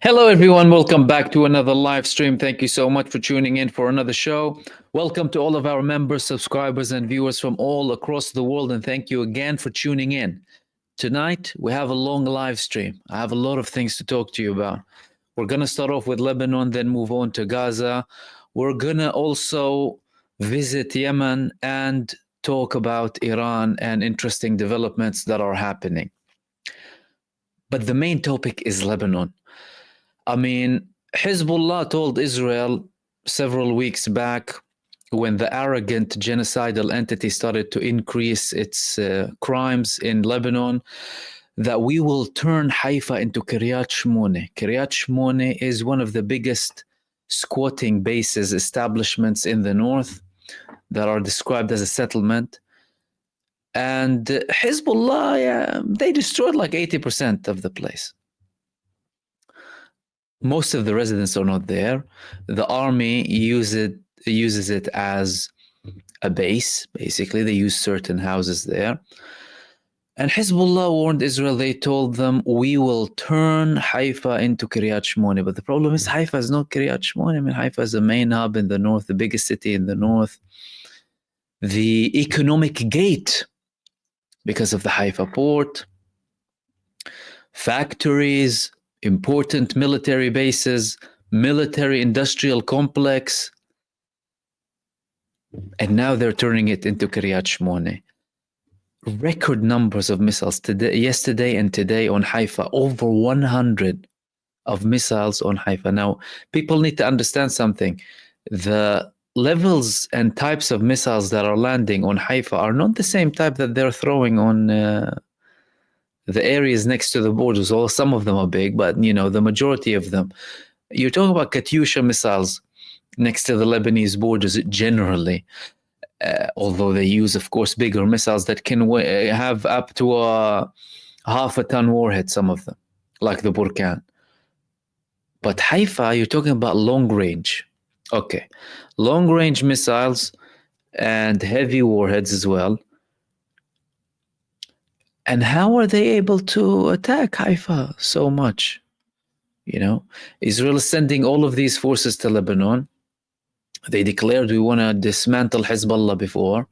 Hello, everyone. Welcome back to another live stream. Thank you so much for tuning in for another show. Welcome to all of our members, subscribers, and viewers from all across the world. And thank you again for tuning in. Tonight, we have a long live stream. I have a lot of things to talk to you about. We're going to start off with Lebanon, then move on to Gaza. We're going to also visit Yemen and talk about Iran and interesting developments that are happening. But the main topic is Lebanon. I mean, Hizbullah told Israel several weeks back, when the arrogant genocidal entity started to increase its crimes in Lebanon, that we will turn Haifa into Kiryat Shmone. Kiryat Shmone is one of the biggest squatting bases, establishments in the north that are described as a settlement. And Hizbullah, they destroyed like 80% of the place. Most of the residents are not there. The army uses it as a base. Basically, they use certain houses there. And Hezbollah warned Israel. They told them, we will turn Haifa into Kiryat Shmone. But the problem is Haifa is not Kiryat Shmone. I mean, Haifa is the main hub in the north, the biggest city in the north, the economic gate because of the Haifa port, factories, important military bases, military industrial complex, and now they're turning it into Kiryat Shmone. Record numbers of missiles yesterday and today on Haifa, over 100 of missiles on Haifa. Now, people need to understand something. The levels and types of missiles that are landing on Haifa are not the same type that they're throwing on the areas next to the borders. Well, some of them are big, but the majority of them. You're talking about Katyusha missiles next to the Lebanese borders generally, although they use, of course, bigger missiles that can have up to a half-a-ton warhead, some of them, like the Burkan. But Haifa, you're talking about long range. Okay, long range missiles and heavy warheads as well. And how are they able to attack Haifa so much? Israel is sending all of these forces to Lebanon. They declared we want to dismantle Hezbollah before,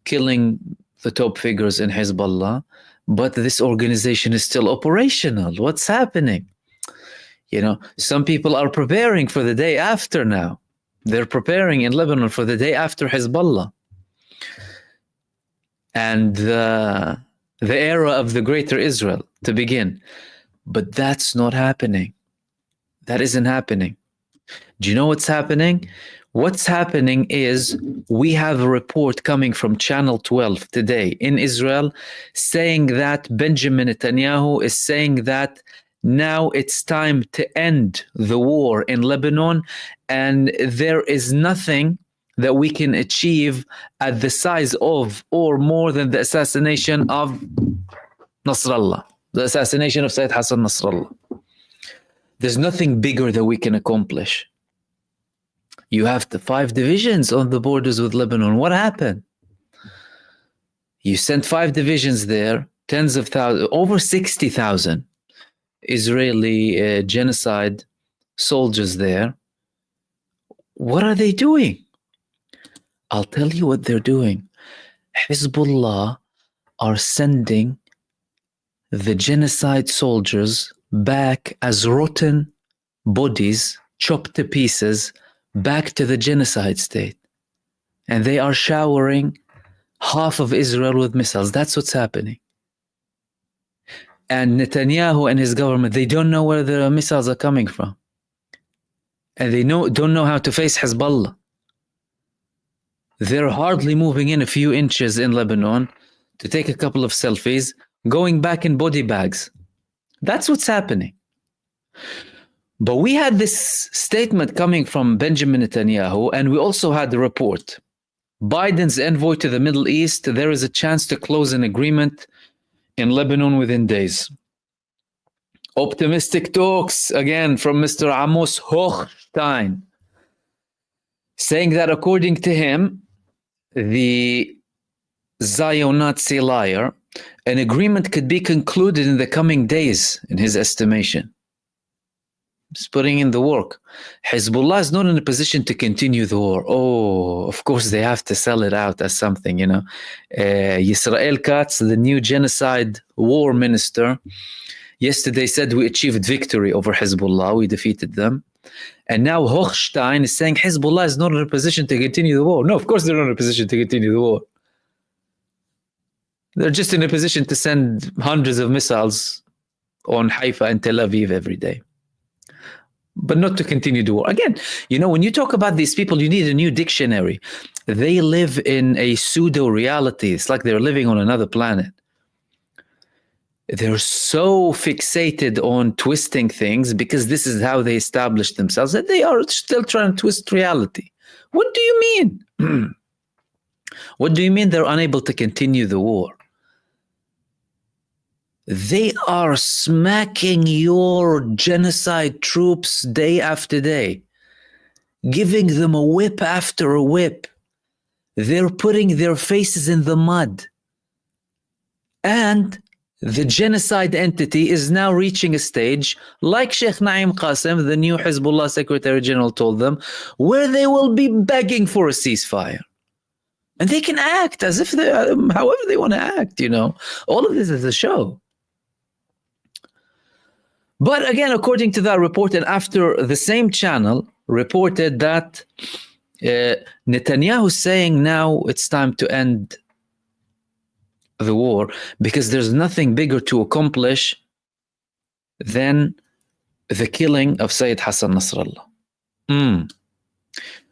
killing the top figures in Hezbollah. But this organization is still operational. What's happening? Some people are preparing for the day after now. They're preparing in Lebanon for the day after Hezbollah. And the era of the greater Israel to begin. But that's not happening. That isn't happening. Do you know what's happening? What's happening is we have a report coming from Channel 12 today in Israel saying that Benjamin Netanyahu is saying that now it's time to end the war in Lebanon, and there is nothing that we can achieve at the size of or more than the assassination of Nasrallah, the assassination of Sayyid Hassan Nasrallah. There's nothing bigger that we can accomplish. You have the 5 divisions on the borders with Lebanon. What happened? You sent 5 divisions there, tens of thousands, over 60,000 Israeli genocide soldiers there. What are they doing? I'll tell you what they're doing. Hezbollah are sending the genocide soldiers back as rotten bodies, chopped to pieces, back to the genocide state. And they are showering half of Israel with missiles. That's what's happening. And Netanyahu and his government, they don't know where the missiles are coming from. And they don't know how to face Hezbollah. They're hardly moving in a few inches in Lebanon to take a couple of selfies, going back in body bags. That's what's happening. But we had this statement coming from Benjamin Netanyahu, and we also had the report. Biden's envoy to the Middle East, there is a chance to close an agreement in Lebanon within days. Optimistic talks, again, from Mr. Amos Hochstein, saying that according to him, the Zion-Nazi liar, an agreement could be concluded in the coming days, in his estimation. It's putting in the work. Hezbollah is not in a position to continue the war. Oh, of course they have to sell it out as something, you know. Yisrael Katz, the new genocide war minister, yesterday said we achieved victory over Hezbollah. We defeated them. And now Hochstein is saying Hezbollah is not in a position to continue the war. No, of course they're not in a position to continue the war. They're just in a position to send hundreds of missiles on Haifa and Tel Aviv every day, but not to continue the war. Again, you know, when you talk about these people, you need a new dictionary. They live in a pseudo-reality. It's like they're living on another planet. They're so fixated on twisting things because this is how they establish themselves, that they are still trying to twist reality. What do you mean? What do you mean they're unable to continue the war? They are smacking your genocide troops day after day, giving them a whip after a whip. They're putting their faces in the mud. And the genocide entity is now reaching a stage, like Sheikh Naim Qasim, the new Hizbullah Secretary General, told them, where they will be begging for a ceasefire. And they can act as if they, however they want to act, you know. All of this is a show. But again, according to that report, and after the same channel reported that Netanyahu saying now it's time to end the war because there's nothing bigger to accomplish than the killing of Sayyid Hassan Nasrallah.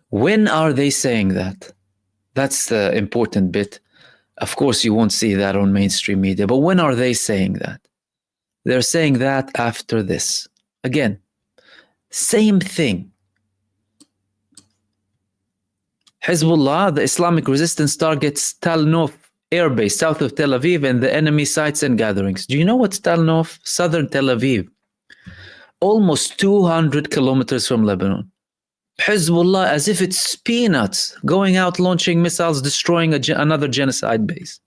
When are they saying that? That's the important bit. Of course, you won't see that on mainstream media, but when are they saying that? They're saying that after this. Again, same thing. Hezbollah, the Islamic resistance, targets Tal Nof airbase south of Tel Aviv and the enemy sites and gatherings. Do you know what's Tal Nof? Southern Tel Aviv. Almost 200 kilometers from Lebanon. Hezbollah, as if it's peanuts, going out launching missiles, destroying another genocide base.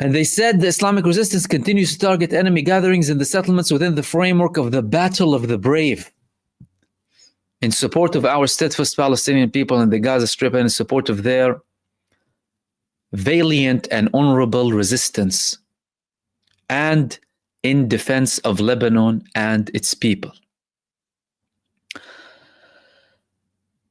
And they said the Islamic resistance continues to target enemy gatherings in the settlements within the framework of the Battle of the Brave, in support of our steadfast Palestinian people in the Gaza Strip and in support of their valiant and honorable resistance, and in defense of Lebanon and its people.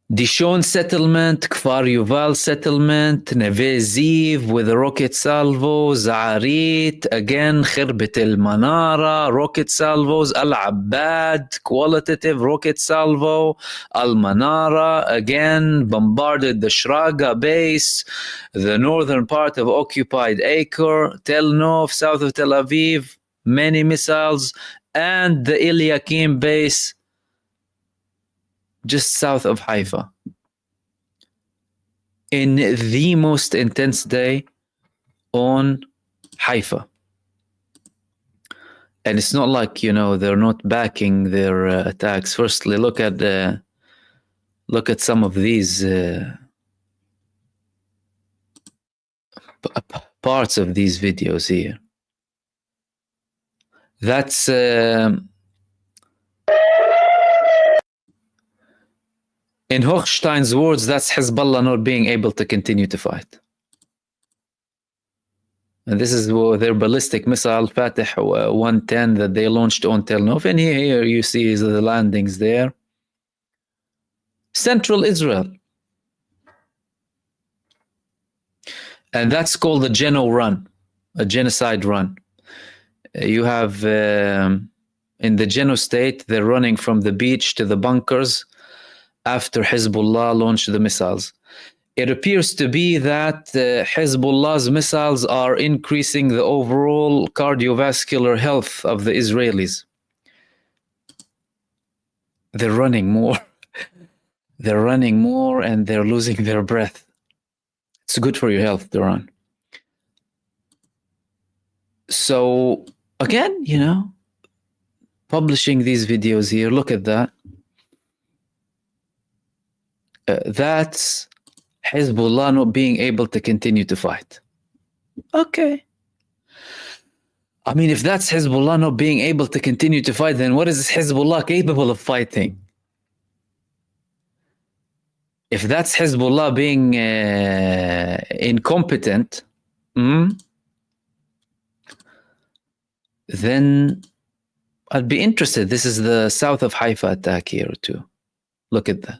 Dishon settlement, Kfar Yuval settlement, Neve Ziv with a rocket salvo, Za'arit, again, Khirbet el Manara, rocket salvos, Al Abbad, qualitative rocket salvo, Al Manara, again, bombarded the Shraga base, the northern part of occupied Acre, Tel Nof, south of Tel Aviv, many missiles, and the Eliakim base, just south of Haifa, in the most intense day on Haifa. And it's not like, you know, they're not backing their attacks. Firstly, look at some of these parts of these videos here. That's in Hochstein's words, that's Hezbollah not being able to continue to fight. And this is their ballistic missile, Fateh 110, that they launched on Tel Nof. And here you see the landings there. Central Israel. And that's called the Geno run, a genocide run. You have, in the GENOSTATE, they're running from the beach to the bunkers after Hezbollah launched the missiles. It appears to be that Hezbollah's missiles are increasing the overall cardiovascular health of the Israelis. They're running more. They're running more and they're losing their breath. It's good for your health, Duran. So, again, you know, publishing these videos here, look at that. That's Hezbollah not being able to continue to fight. Okay. I mean, if that's Hezbollah not being able to continue to fight, then what is Hezbollah capable of fighting? If that's Hezbollah being incompetent, then I'd be interested. This is the south of Haifa attack here too. Look at that.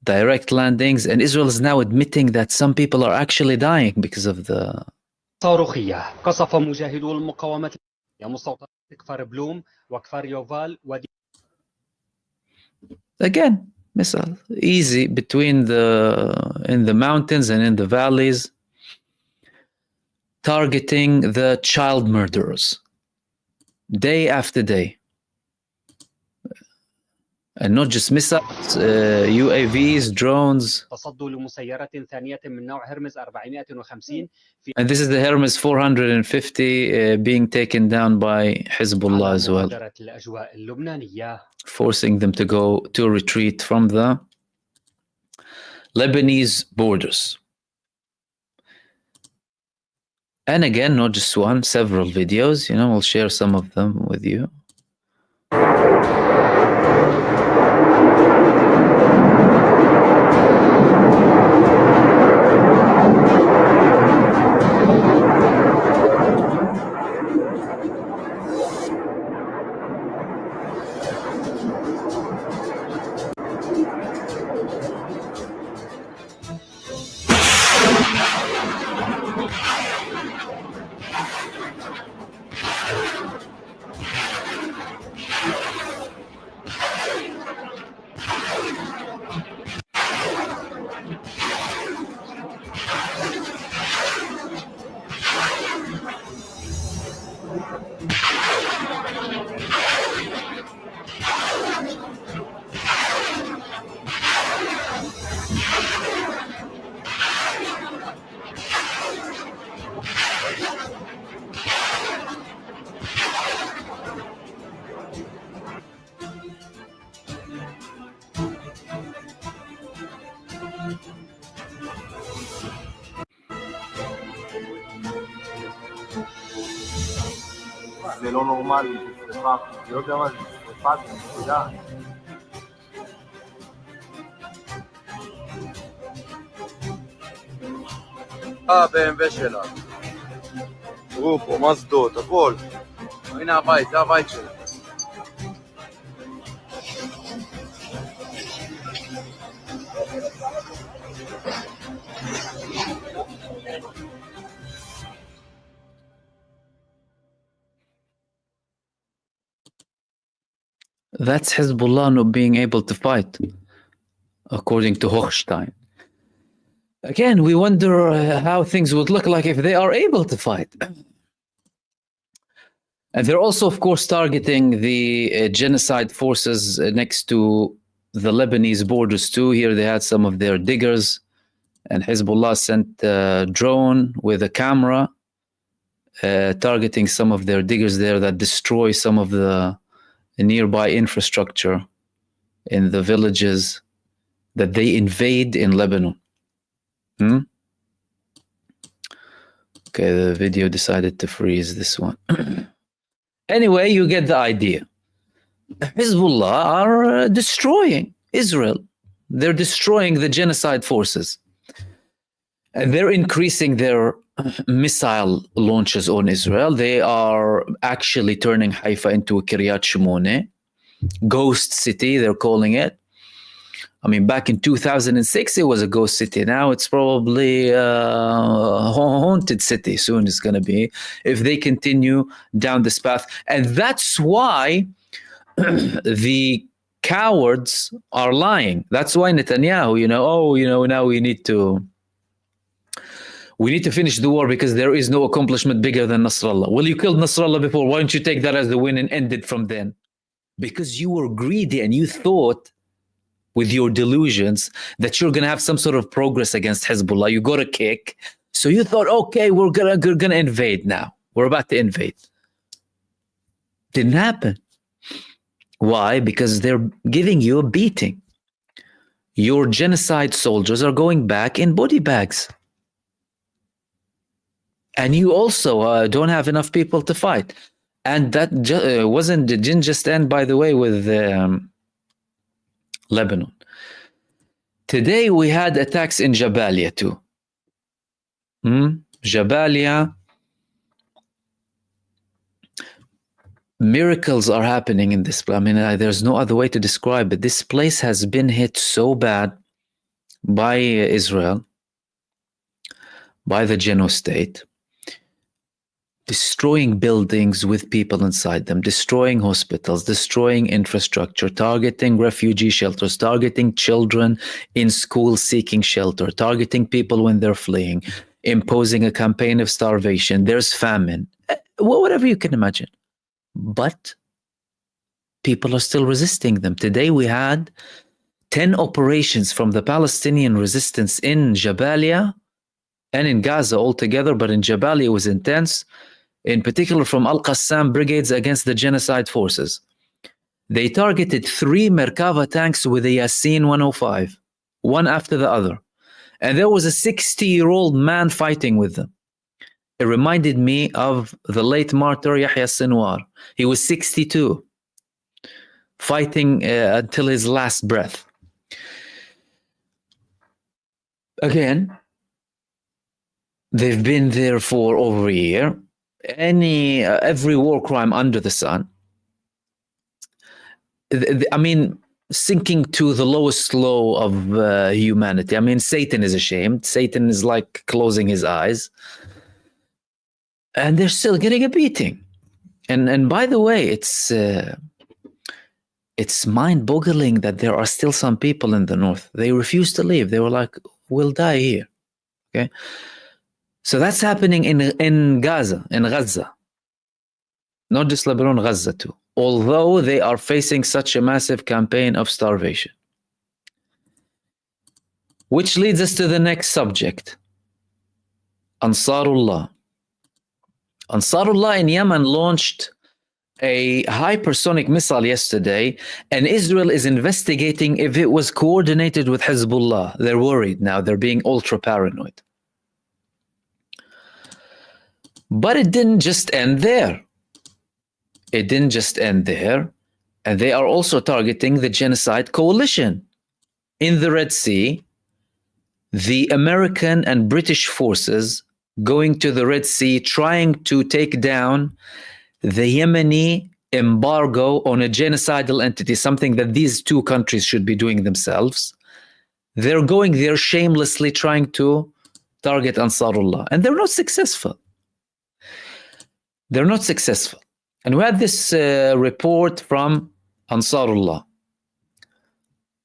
Direct landings, and Israel is now admitting that some people are actually dying because of the صاروخية. قصف مجاهدو المقاومة مستوطنات كفار بلوم وكفار يوفال again missile easy between in the mountains and in the valleys, targeting the child murderers day after day. And not just missiles, UAVs, drones. تصدوا لمسيرة ثانية من نوع هرمز 450. And this is the Hermes 450 being taken down by Hizbullah as well, الأجواء اللبنانية. forcing them to go to retreat from the Lebanese borders. And again, not just one, several videos, we'll share some of them with you. זה לא נורמלי, זה שריפה, אני לא יודע מה זה, שריפה, זה נקודה. ב-MV שלה. תראו פה, מזדות, הכל. הנה הבית, זה הבית שלה. That's Hezbollah not being able to fight, according to Hochstein. Again, we wonder how things would look like if they are able to fight. And they're also, of course, targeting the genocide forces next to the Lebanese borders too. Here they had some of their diggers, and Hezbollah sent a drone with a camera targeting some of their diggers there that destroy some of the nearby infrastructure in the villages that they invade in Lebanon. Okay, the video decided to freeze this one. Anyway, you get the idea. Hezbollah are destroying Israel. They're destroying the genocide forces. And they're increasing their missile launches on Israel. They are actually turning Haifa into a Kiryat Shimone, ghost city, they're calling it. I mean, back in 2006, it was a ghost city. Now it's probably a haunted city. Soon it's going to be, if they continue down this path. And that's why the cowards are lying. That's why Netanyahu, now we need to finish the war because there is no accomplishment bigger than Nasrallah. Well, you killed Nasrallah before. Why don't you take that as the win and end it from then? Because you were greedy and you thought with your delusions that you're going to have some sort of progress against Hezbollah. You got a kick. So you thought, okay, we're gonna invade now. We're about to invade. Didn't happen. Why? Because they're giving you a beating. Your genocide soldiers are going back in body bags. and you also don't have enough people to fight. And that didn't just end, by the way, with Lebanon. Today we had attacks in Jabalia too. Jabalia. Miracles are happening in this place. I mean, there's no other way to describe it. This place has been hit so bad by Israel, by the GENOSTATE, destroying buildings with people inside them, destroying hospitals, destroying infrastructure, targeting refugee shelters, targeting children in schools seeking shelter, targeting people when they're fleeing, imposing a campaign of starvation. There's famine, whatever you can imagine. But people are still resisting them. Today we had 10 operations from the Palestinian resistance in Jabalia and in Gaza altogether, but in Jabalia it was intense, in particular from Al-Qassam brigades against the genocide forces. They targeted 3 Merkava tanks with a Yasin 105, one after the other. And there was a 60-year-old man fighting with them. It reminded me of the late martyr Yahya Sinwar. He was 62, fighting until his last breath. Again, they've been there for over a year. Every war crime under the sun. I mean, sinking to the lowest low of humanity. I mean, Satan is ashamed. Satan is like closing his eyes. And they're still getting a beating. And by the way, it's mind-boggling that there are still some people in the north. They refuse to leave. They were like, we'll die here. Okay? So that's happening in Gaza, in Gaza. Not just Lebanon, Gaza too. Although they are facing such a massive campaign of starvation. Which leads us to the next subject. Ansarullah. Ansarullah in Yemen launched a hypersonic missile yesterday, and Israel is investigating if it was coordinated with Hizbullah. They're worried now. They're being ultra paranoid. But it didn't just end there. It didn't just end there. And they are also targeting the genocide coalition in the Red Sea. The American and British forces going to the Red Sea, trying to take down the Yemeni embargo on a genocidal entity, something that these two countries should be doing themselves. They're going there shamelessly trying to target Ansarullah, and they're not successful. They're not successful. And we had this report from Ansarullah.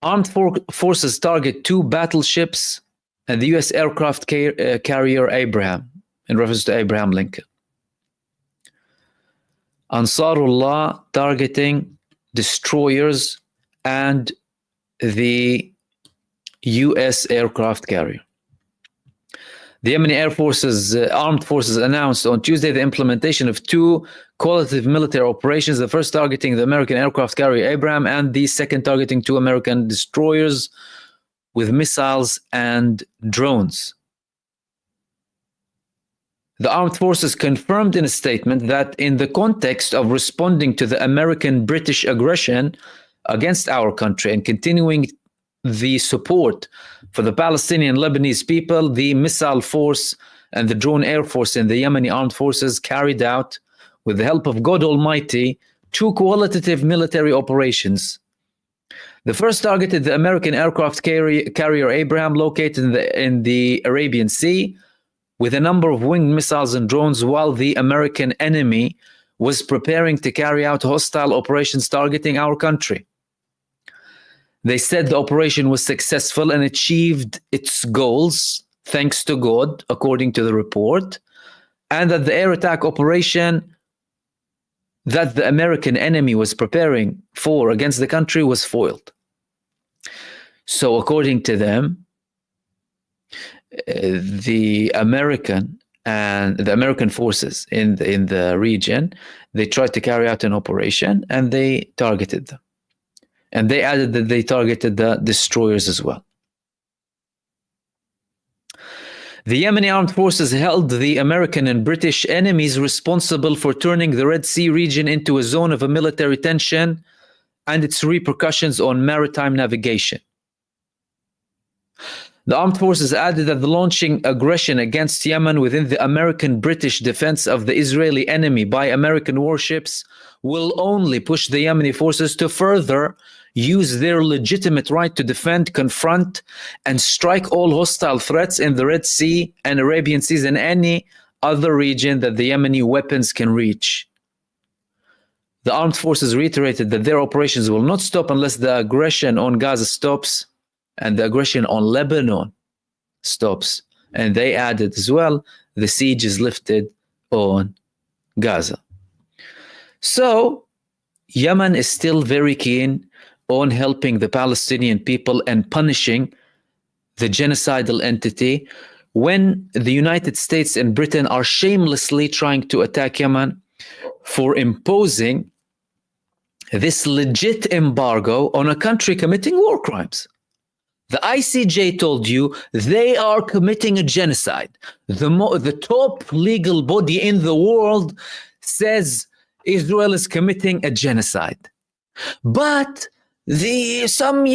Armed forces target 2 battleships and the U.S. aircraft carrier Abraham, in reference to Abraham Lincoln. Ansarullah targeting destroyers and the U.S. aircraft carrier. The Yemeni Air Forces, armed forces announced on Tuesday the implementation of 2 qualitative military operations, the first targeting the American aircraft carrier Abraham and the second targeting 2 American destroyers with missiles and drones. The armed forces confirmed in a statement that in the context of responding to the American-British aggression against our country and continuing the support for the Palestinian Lebanese people, the missile force and the drone air force in the Yemeni armed forces carried out, with the help of God Almighty, 2 qualitative military operations. The first targeted the American aircraft carrier Abraham, located in the Arabian Sea, with a number of winged missiles and drones, while the American enemy was preparing to carry out hostile operations targeting our country. They said the operation was successful and achieved its goals, thanks to God, according to the report, and that the air attack operation that the American enemy was preparing for against the country was foiled. So according to them, the American forces in the region, they tried to carry out an operation and they targeted them. And they added that they targeted the destroyers as well. The Yemeni armed forces held the American and British enemies responsible for turning the Red Sea region into a zone of a military tension and its repercussions on maritime navigation. The armed forces added that the launching aggression against Yemen within the American-British defense of the Israeli enemy by American warships will only push the Yemeni forces to further use their legitimate right to defend, confront, and strike all hostile threats in the Red Sea and Arabian Seas and any other region that the Yemeni weapons can reach. The armed forces reiterated that their operations will not stop unless the aggression on Gaza stops and the aggression on Lebanon stops. And they added as well, the siege is lifted on Gaza. So, Yemen is still very keen on helping the Palestinian people and punishing the genocidal entity when the United States and Britain are shamelessly trying to attack Yemen for imposing this legit embargo on a country committing war crimes. The ICJ told you they are committing a genocide. The top legal body in the world says Israel is committing a genocide. But some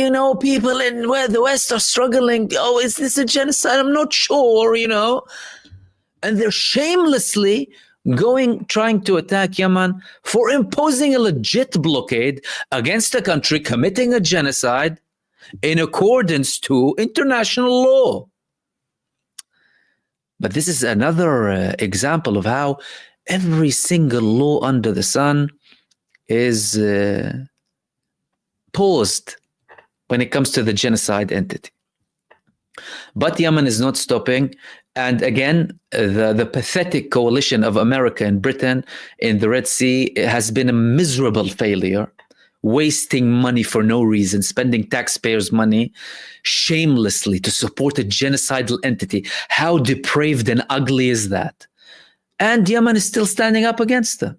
people in where the West are struggling, oh, is this a genocide? I'm not sure, And they're shamelessly trying to attack Yemen for imposing a legit blockade against a country committing a genocide in accordance to international law. But this is another example of how every single law under the sun is paused when it comes to the genocide entity. But Yemen is not stopping. And again, the pathetic coalition of America and Britain in the Red Sea has been a miserable failure, wasting money for no reason, spending taxpayers' money shamelessly to support a genocidal entity. How depraved and ugly is that? And Yemen is still standing up against them.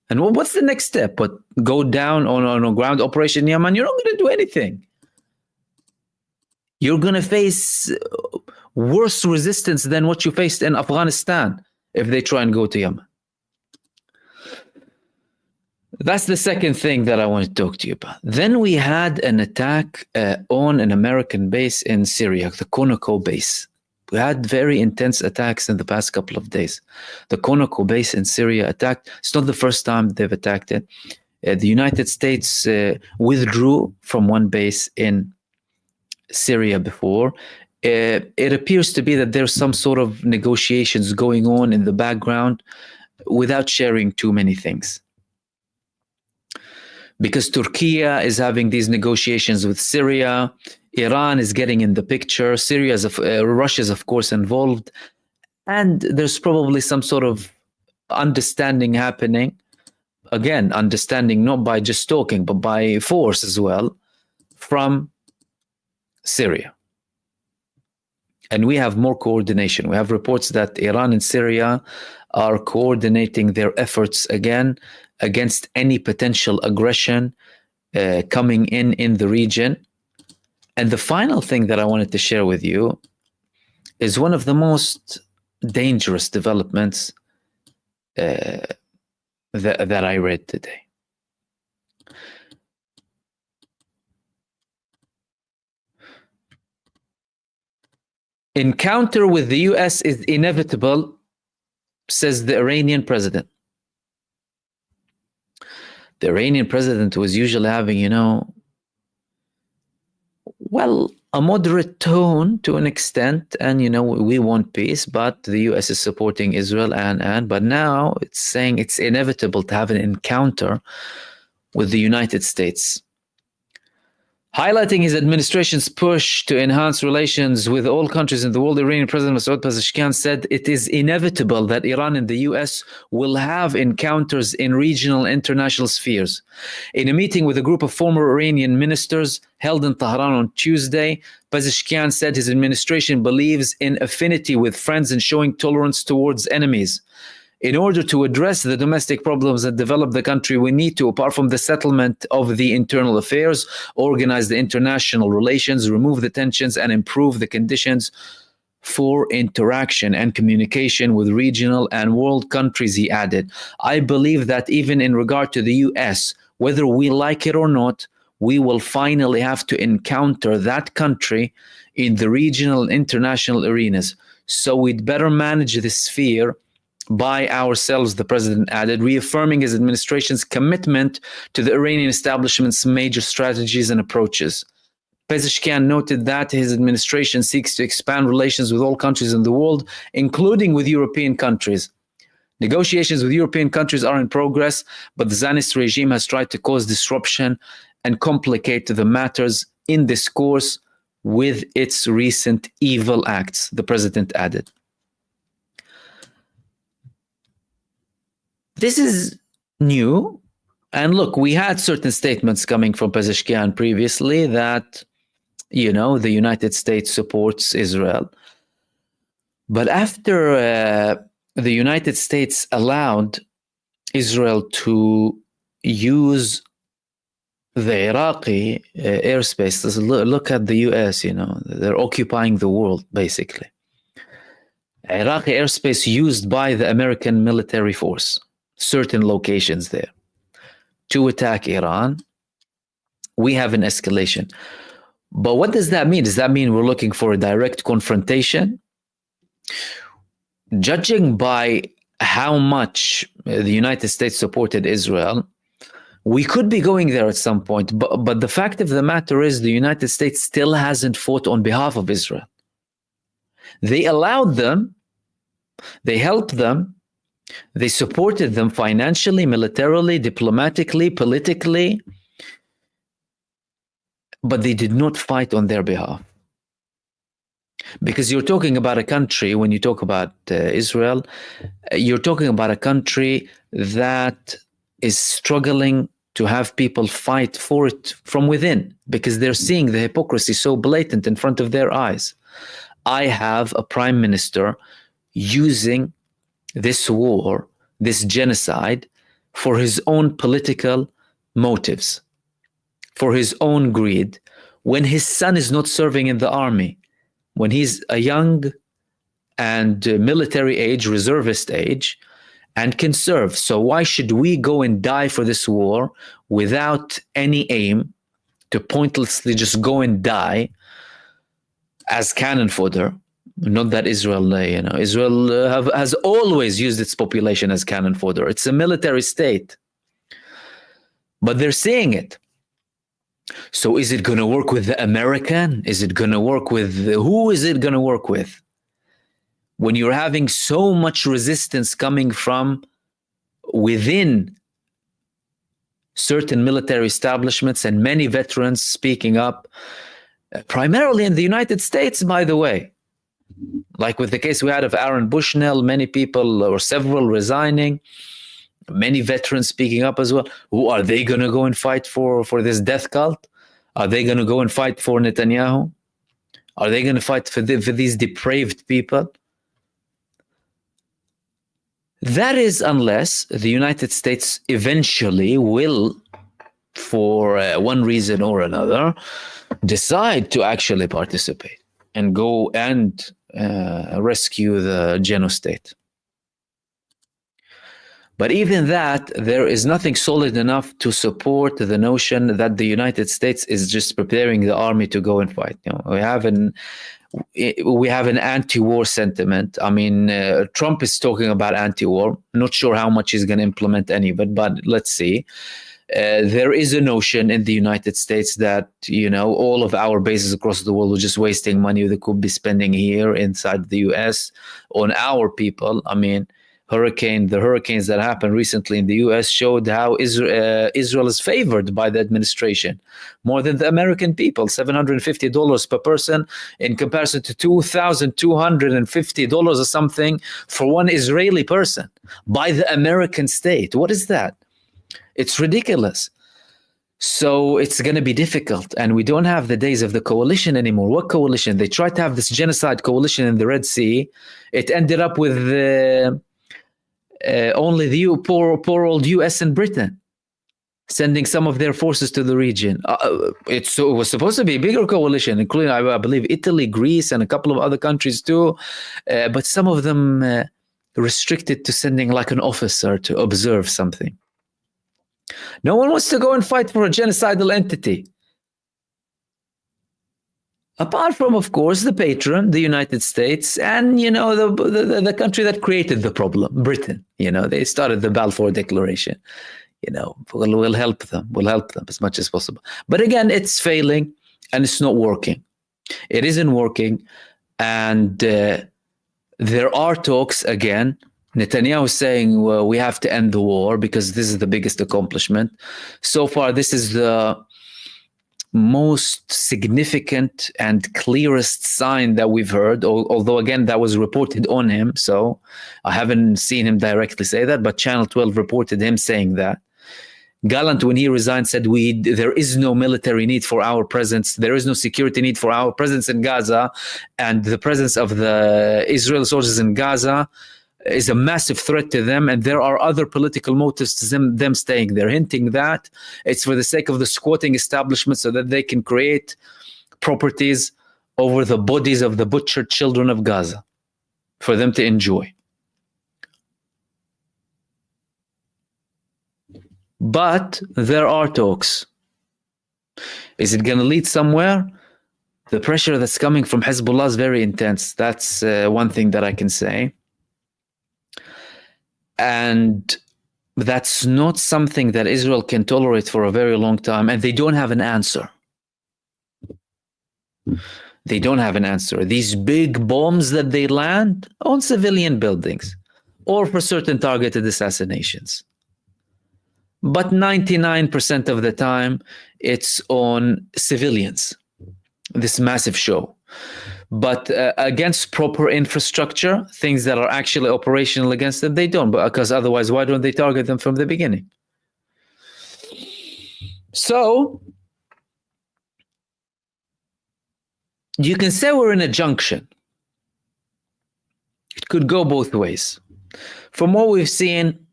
And what's the next step? What, go down on a ground operation in Yemen? You're not going to do anything. You're going to face worse resistance than what you faced in Afghanistan if they try and go to Yemen. That's the second thing that I want to talk to you about. Then we had an attack on an American base in Syria, the Conoco base. We had very intense attacks in the past couple of days. The Conoco base in Syria attacked. It's not the first time they've attacked it. The United States withdrew from one base in Syria before. It appears to be that there's some sort of negotiations going on in the background without sharing too many things. Because Turkey is having these negotiations with Syria, Iran is getting in the picture, Russia is of course involved, and there's probably some sort of understanding happening. Again, understanding not by just talking, but by force as well, from Syria. And we have more coordination. We have reports that Iran and Syria are coordinating their efforts again against any potential aggression coming in the region. And the final thing that I wanted to share with you is one of the most dangerous developments that I read today. Encounter with the US is inevitable, says the Iranian president. The Iranian president was usually having, a moderate tone to an extent, and we want peace, but the US is supporting Israel but now it's saying it's inevitable to have an encounter with the United States. Highlighting his administration's push to enhance relations with all countries in the world, Iranian President Masoud Pezeshkian said it is inevitable that Iran and the US will have encounters in regional and international spheres. In a meeting with a group of former Iranian ministers held in Tehran on Tuesday, Pezeshkian said his administration believes in affinity with friends and showing tolerance towards enemies. In order to address the domestic problems that develop the country, we need to, apart from the settlement of the internal affairs, organize the international relations, remove the tensions, and improve the conditions for interaction and communication with regional and world countries, he added. I believe that even in regard to the US, whether we like it or not, we will finally have to encounter that country in the regional and international arenas. So we'd better manage this fear by ourselves, the president added, reaffirming his administration's commitment to the Iranian establishment's major strategies and approaches. Pezeshkian noted that his administration seeks to expand relations with all countries in the world, including with European countries. Negotiations with European countries are in progress, but the Zionist regime has tried to cause disruption and complicate the matters in this course with its recent evil acts, the president added. This is new. And look, we had certain statements coming from Pezeshkian previously that, you know, the United States supports Israel. But after the United States allowed Israel to use the Iraqi airspace, look at the US, you know, they're occupying the world, basically. Iraqi airspace used by the American military force, certain locations there, to attack Iran. We have an escalation. But what does that mean? Does that mean we're looking for a direct confrontation? Judging by how much the United States supported Israel, we could be going there at some point. But the fact of the matter is the United States still hasn't fought on behalf of Israel. They allowed them, they helped them, they supported them financially, militarily, diplomatically, politically, but they did not fight on their behalf. Because you're talking about a country, when you talk about Israel, you're talking about a country that is struggling to have people fight for it from within, because they're seeing the hypocrisy so blatant in front of their eyes. I have a prime minister using this war, this genocide, for his own political motives, for his own greed, when his son is not serving in the army, when he's a young and military age, reservist age, and can serve. So why should we go and die for this war without any aim to pointlessly just go and die as cannon fodder? Not that Israel, Israel has always used its population as cannon fodder. It's a military state. But they're seeing it. So is it going to work with the American? Is it going to work with, who is it going to work with? When you're having so much resistance coming from within certain military establishments and many veterans speaking up, primarily in the United States, by the way. Like with the case we had of Aaron Bushnell, many people or several resigning, many veterans speaking up as well. Who are they going to go and fight for this death cult? Are they going to go and fight for Netanyahu? Are they going to fight for these depraved people? That is unless the United States eventually will, for one reason or another, decide to actually participate and go and rescue the GENOSTATE. But even that, there is nothing solid enough to support the notion that the United States is just preparing the army to go and fight. You know, we have an anti-war sentiment. I mean, Trump is talking about anti-war. Not sure how much he's going to implement any of it, but let's see. There is a notion in the United States that, you know, all of our bases across the world are just wasting money they could be spending here inside the US on our people. I mean, the hurricanes that happened recently in the US showed how Israel is favored by the administration more than the American people. $750 per person in comparison to $2,250 or something for one Israeli person by the American state. What is that? It's ridiculous. So it's going to be difficult. And we don't have the days of the coalition anymore. What coalition? They tried to have this genocide coalition in the Red Sea. It ended up with only the poor old US and Britain. sending some of their forces to the region. It was supposed to be a bigger coalition, including, I believe, Italy, Greece, and a couple of other countries too. But some of them restricted to sending like an officer to observe something. No one wants to go and fight for a genocidal entity. Apart from, of course, the patron, the United States, and, you know, the country that created the problem, Britain. You know, they started the Balfour Declaration. You know, we'll help them. We'll help them as much as possible. But again, it's failing and it's not working. It isn't working. And there are talks again. Netanyahu is saying, well, we have to end the war because this is the biggest accomplishment. So far, this is the most significant and clearest sign that we've heard, although again that was reported on him, so I haven't seen him directly say that, but Channel 12 reported him saying that. Gallant, when he resigned, said there is no military need for our presence, there is no security need for our presence in Gaza, and the presence of the Israeli soldiers in Gaza is a massive threat to them, and there are other political motives to them staying there, hinting that it's for the sake of the squatting establishment so that they can create properties over the bodies of the butchered children of Gaza for them to enjoy. But there are talks. Is it going to lead somewhere? The pressure that's coming from Hizbullah is very intense. That's one thing that I can say. And that's not something that Israel can tolerate for a very long time, and they don't have an answer. They don't have an answer. These big bombs that they land on civilian buildings or for certain targeted assassinations. But 99% of the time, it's on civilians, this massive show. But against proper infrastructure, things that are actually operational against them, they don't. Because otherwise, why don't they target them from the beginning? So, you can say we're in a junction. It could go both ways. From what we've seen,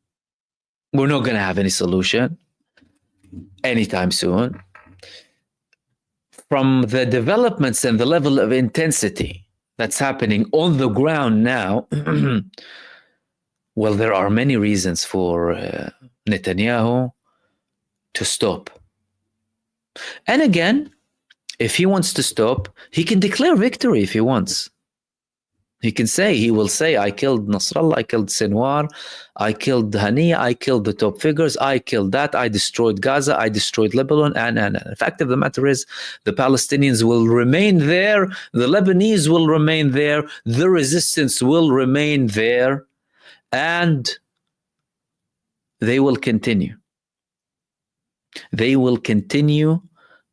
we're not going to have any solution anytime soon. From the developments and the level of intensity that's happening on the ground now, well, there are many reasons for Netanyahu to stop. And again, if he wants to stop, he can declare victory if he wants. He will say, I killed Nasrallah, I killed Sinwar, I killed Haniya, I killed the top figures, I killed that, I destroyed Gaza, I destroyed Lebanon, and. The fact of the matter is, the Palestinians will remain there, the Lebanese will remain there, the resistance will remain there, and they will continue. They will continue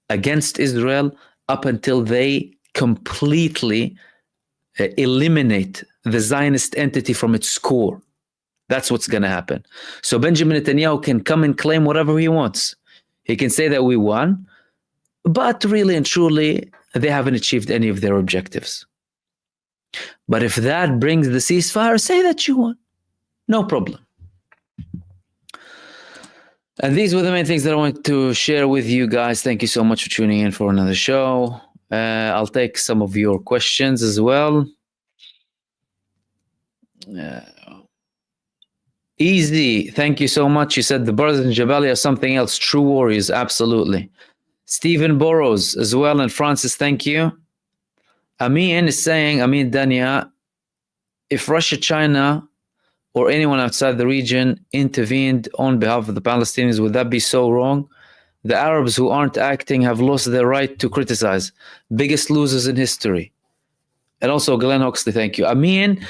against Israel up until they completely eliminate the Zionist entity from its core. That's what's going to happen. So Benjamin Netanyahu can come and claim whatever he wants. He can say that we won, but really and truly, they haven't achieved any of their objectives. But if that brings the ceasefire, say that you won. No problem. And these were the main things that I wanted to share with you guys. Thank you so much for tuning in for another show. I'll take some of your questions as well. Easy, thank you so much. You said the brothers in Jabalia are something else. True warriors, absolutely. Stephen Burrows as well, and Francis, thank you. Amin is saying, Amin Dania, if Russia, China, or anyone outside the region intervened on behalf of the Palestinians, would that be so wrong? The Arabs who aren't acting have lost their right to criticize. Biggest losers in history. And also, Glenn Oxley, thank you. I mean,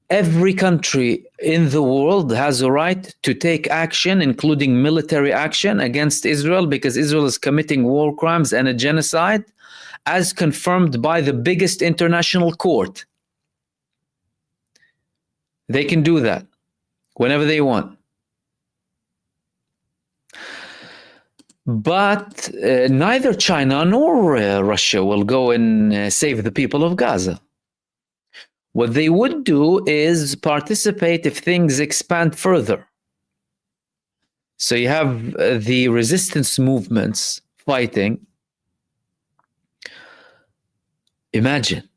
every country in the world has a right to take action, including military action, against Israel, because Israel is committing war crimes and a genocide, as confirmed by the biggest international court. They can do that whenever they want. But neither China nor Russia will go and save the people of Gaza. What they would do is participate if things expand further. So you have the resistance movements fighting. Imagine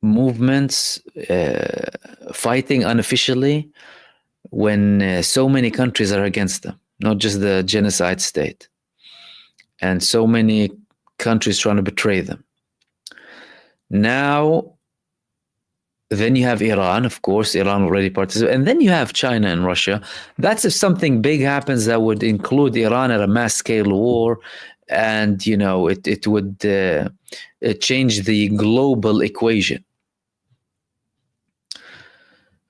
movements fighting unofficially when so many countries are against them, not just the genocide state, and so many countries trying to betray them. Now, then you have Iran, of course. Iran already participated, and then you have China and Russia. That's if something big happens that would include Iran at a mass scale war, and it would change the global equation.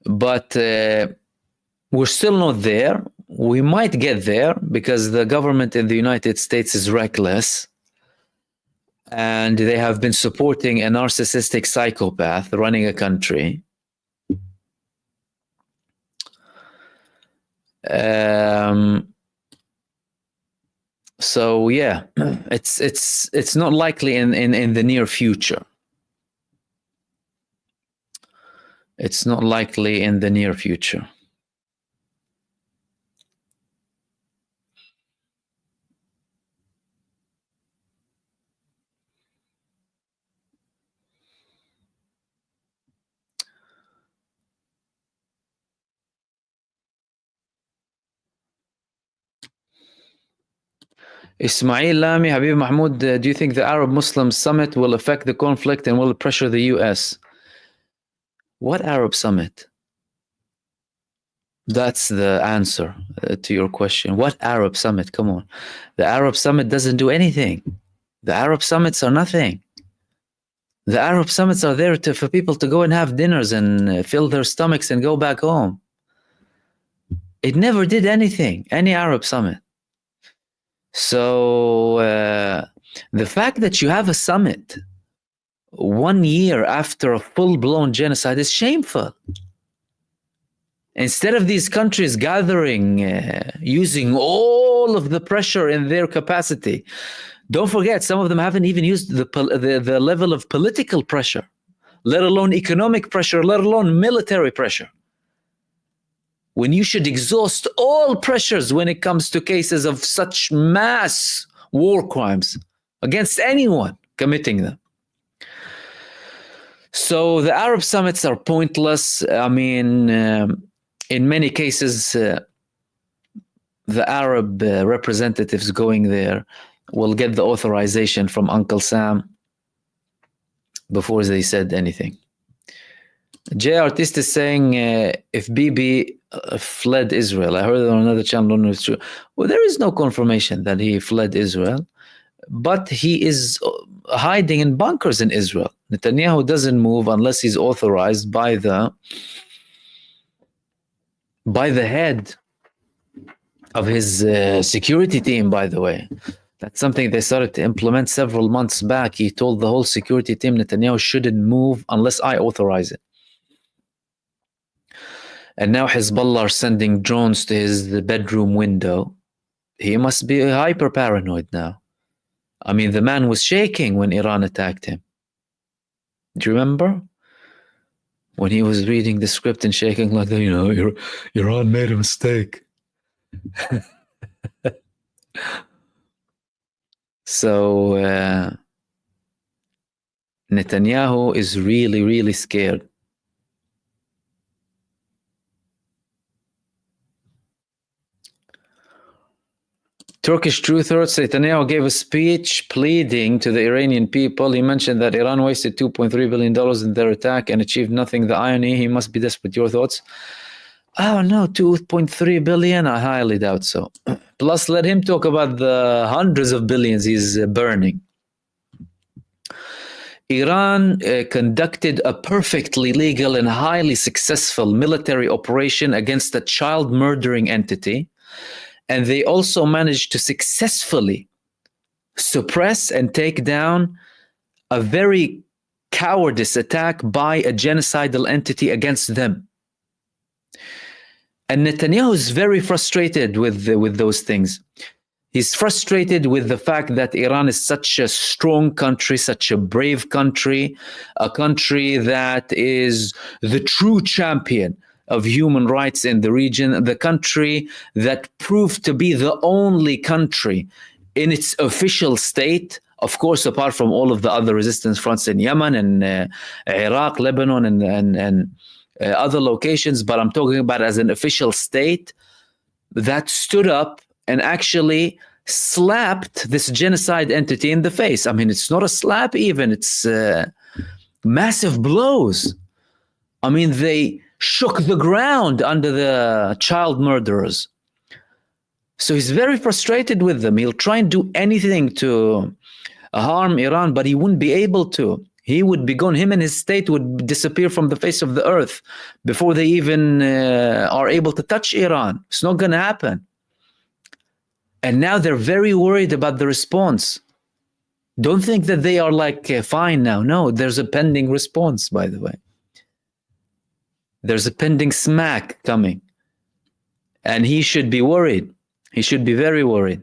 But we're still not there. We might get there because the government in the United States is reckless, and they have been supporting a narcissistic psychopath running a country. So yeah, it's not likely in the near future. It's not likely in the near future. Ismail Lami, Habib Mahmoud, do you think the Arab Muslim summit will affect the conflict and will it pressure the US? What Arab summit? That's the answer to your question. What Arab summit? Come on. The Arab summit doesn't do anything. The Arab summits are nothing. The Arab summits are there for people to go and have dinners and fill their stomachs and go back home. It never did anything, any Arab summit. So the fact that you have a summit 1 year after a full-blown genocide is shameful. Instead of these countries gathering, using all of the pressure in their capacity, don't forget, some of them haven't even used the level of political pressure, let alone economic pressure, let alone military pressure. When you should exhaust all pressures when it comes to cases of such mass war crimes against anyone committing them. So the Arab summits are pointless. I mean, in many cases, the Arab representatives going there will get the authorization from Uncle Sam before they said anything. J Artist is saying, if Bibi fled Israel, I heard it on another channel, I don't know if it's true. Well, there is no confirmation that he fled Israel, but he is hiding in bunkers in Israel. Netanyahu doesn't move unless he's authorized by the head of his security team, by the way. That's something they started to implement several months back. He told the whole security team, Netanyahu shouldn't move unless I authorize it. And now Hizbullah are sending drones to his bedroom window. He must be hyper paranoid now. I mean, the man was shaking when Iran attacked him. Do you remember? When he was reading the script and shaking like that, Iran made a mistake. So Netanyahu is really, really scared. Turkish Truthers, Netanyahu gave a speech pleading to the Iranian people. He mentioned that Iran wasted $2.3 billion in their attack and achieved nothing. The irony, he must be desperate. Your thoughts? Oh no, 2.3 billion? I highly doubt so. Plus, let him talk about the hundreds of billions he's burning. Iran conducted a perfectly legal and highly successful military operation against a child murdering entity. And they also managed to successfully suppress and take down a very cowardice attack by a genocidal entity against them. And Netanyahu is very frustrated with those things. He's frustrated with the fact that Iran is such a strong country, such a brave country, a country that is the true champion of human rights in the region, the country that proved to be the only country in its official state, of course, apart from all of the other resistance fronts in Yemen and Iraq, Lebanon, and other locations, but I'm talking about as an official state that stood up and actually slapped this genocide entity in the face. I mean, it's not a slap even, it's massive blows. I mean, they shook the ground under the child murderers. So he's very frustrated with them. He'll try and do anything to harm Iran, but he wouldn't be able to. He would be gone. Him and his state would disappear from the face of the earth before they even are able to touch Iran. It's not going to happen. And now they're very worried about the response. Don't think that they are like fine now. No, there's a pending response, by the way. There's a pending smack coming. And he should be worried. He should be very worried.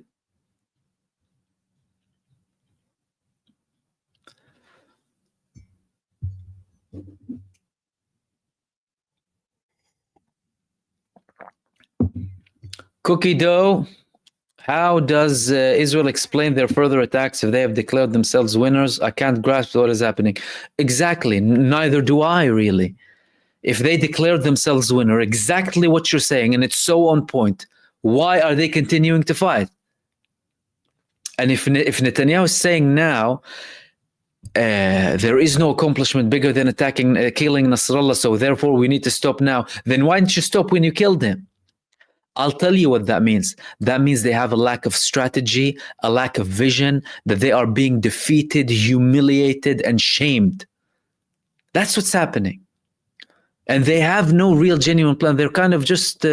Cookie dough. How does Israel explain their further attacks if they have declared themselves winners? I can't grasp what is happening. Exactly. Neither do I, really. If they declared themselves winner, exactly what you're saying, and it's so on point, why are they continuing to fight? And if Netanyahu is saying now, there is no accomplishment bigger than killing Nasrallah, so therefore we need to stop now, then why didn't you stop when you killed him? I'll tell you what that means. That means they have a lack of strategy, a lack of vision, that they are being defeated, humiliated, and shamed. That's what's happening. And they have no real genuine plan. They're kind of just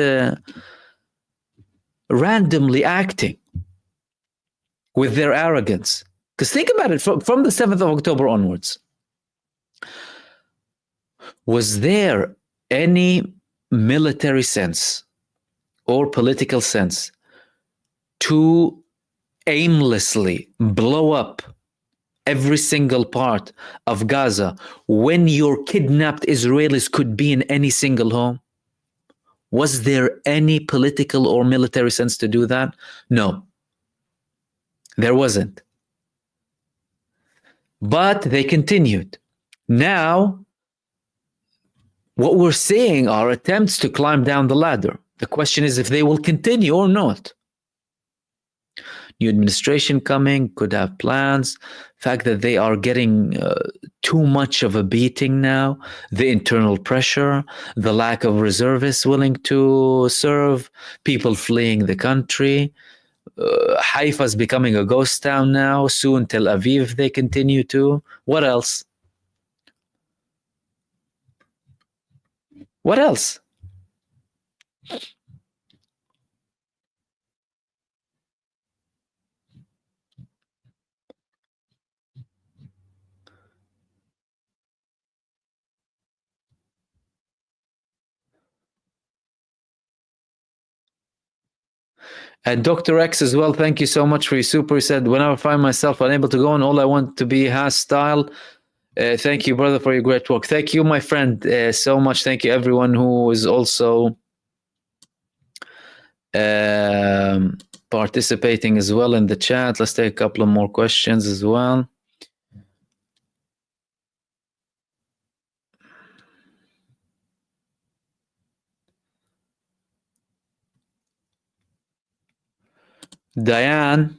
randomly acting with their arrogance. Because think about it, from the 7th of October onwards, was there any military sense or political sense to aimlessly blow up every single part of Gaza when your kidnapped Israelis could be in any single home? Was there any political or military sense to do that? No, there wasn't. But they continued. Now, what we're seeing are attempts to climb down the ladder. The question is if they will continue or not. New administration coming, could have plans. Fact that they are getting too much of a beating now. The internal pressure, the lack of reservists willing to serve, people fleeing the country. Haifa is becoming a ghost town now. Soon Tel Aviv, if they continue to. What else? What else? And Dr. X as well, thank you so much for your super. He said, whenever I find myself unable to go on, all I want to be hostile. Thank you, brother, for your great work. Thank you, my friend, so much. Thank you, everyone who is also participating as well in the chat. Let's take a couple of more questions as well. Diana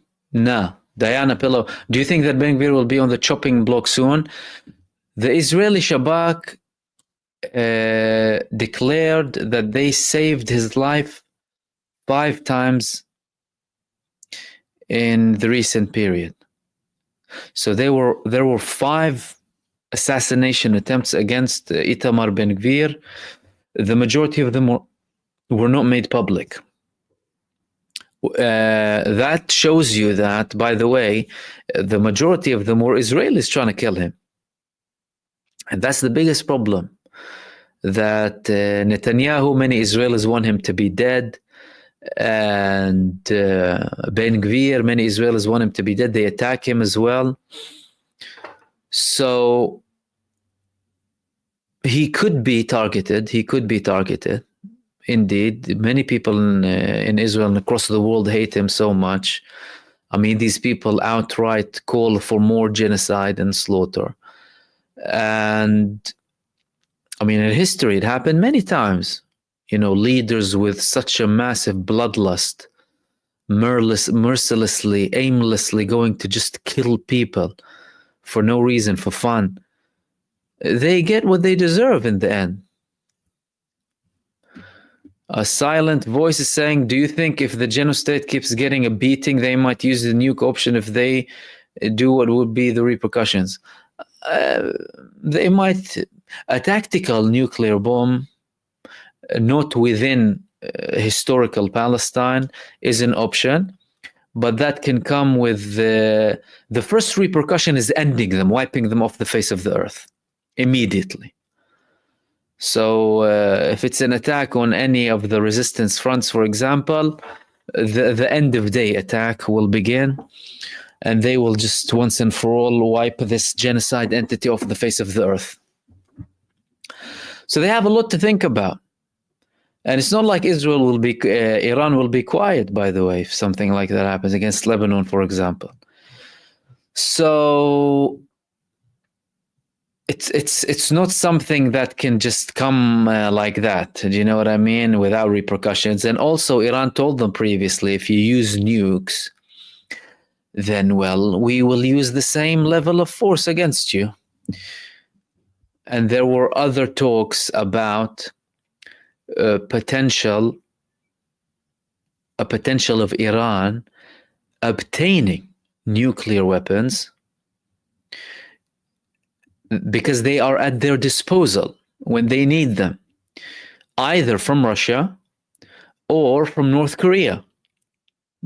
Pillow, do you think that Ben Gvir will be on the chopping block soon? The Israeli Shabak declared that they saved his life 5 times in the recent period. So there were 5 assassination attempts against Itamar Ben Gvir. The majority of them were not made public. That shows you that, by the way, the majority of them were Israelis trying to kill him. And that's the biggest problem. That Netanyahu, many Israelis want him to be dead. And Ben Gvir, many Israelis want him to be dead. They attack him as well. So he could be targeted. He could be targeted. Indeed, many people in Israel and across the world hate him so much. I mean, these people outright call for more genocide and slaughter. And I mean, in history, it happened many times. You know, leaders with such a massive bloodlust, mercilessly, aimlessly going to just kill people for no reason, for fun. They get what they deserve in the end. A silent voice is saying, do you think if the GENOSTATE keeps getting a beating, they might use the nuke option if they do what would be the repercussions? They might. A tactical nuclear bomb, not within historical Palestine, is an option, but that can come with the first repercussion is ending them, wiping them off the face of the earth immediately. So if it's an attack on any of the resistance fronts, for example, the end of day attack will begin, and they will just once and for all wipe this genocide entity off the face of the earth. So they have a lot to think about. And it's not like Iran will be quiet, by the way, if something like that happens against Lebanon, for example. So it's not something that can just come like that. Do you know what I mean? Without repercussions. And also, Iran told them previously, if you use nukes, then, well, we will use the same level of force against you. And there were other talks about a potential of Iran obtaining nuclear weapons because they are at their disposal when they need them, either from Russia or from North Korea,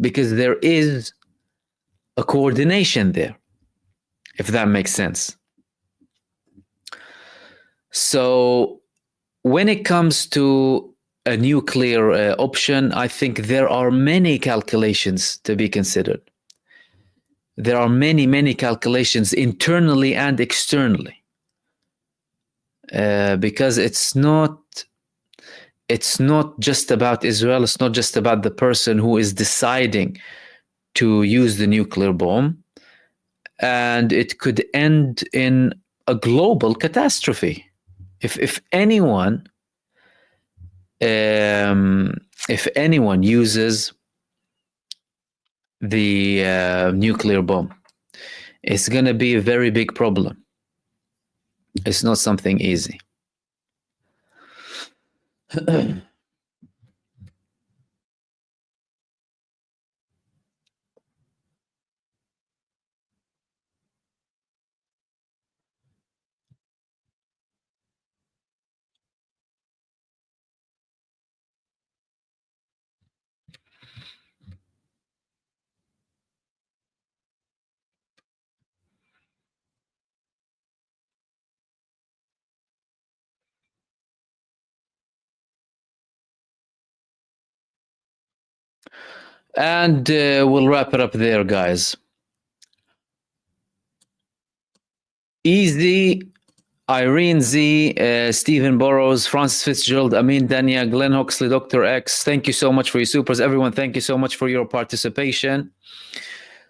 because there is a coordination there, if that makes sense. So when it comes to a nuclear option, I think there are many calculations to be considered. There are many calculations internally and externally, because it's not just about Israel. It's not just about the person who is deciding to use the nuclear bomb, and it could end in a global catastrophe. If anyone uses the nuclear bomb, it's going to be a very big problem. It's not something easy. And we'll wrap it up there, guys. Easy, Irene Z, Stephen Burrows, Francis Fitzgerald, Amin Dania, Glenn Hoxley, Dr. X, thank you so much for your supers. Everyone, thank you so much for your participation.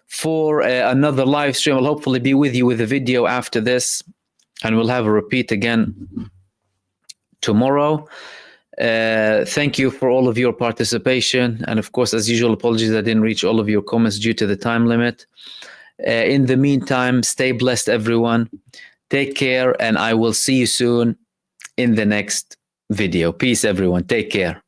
For another live stream, I'll hopefully be with you with a video after this, and we'll have a repeat again tomorrow. Thank you for all of your participation, and of course, as usual, apologies I didn't reach all of your comments due to the time limit. In the meantime, stay blessed, everyone. Take care, and I will see you soon in the next video. Peace, everyone. Take care.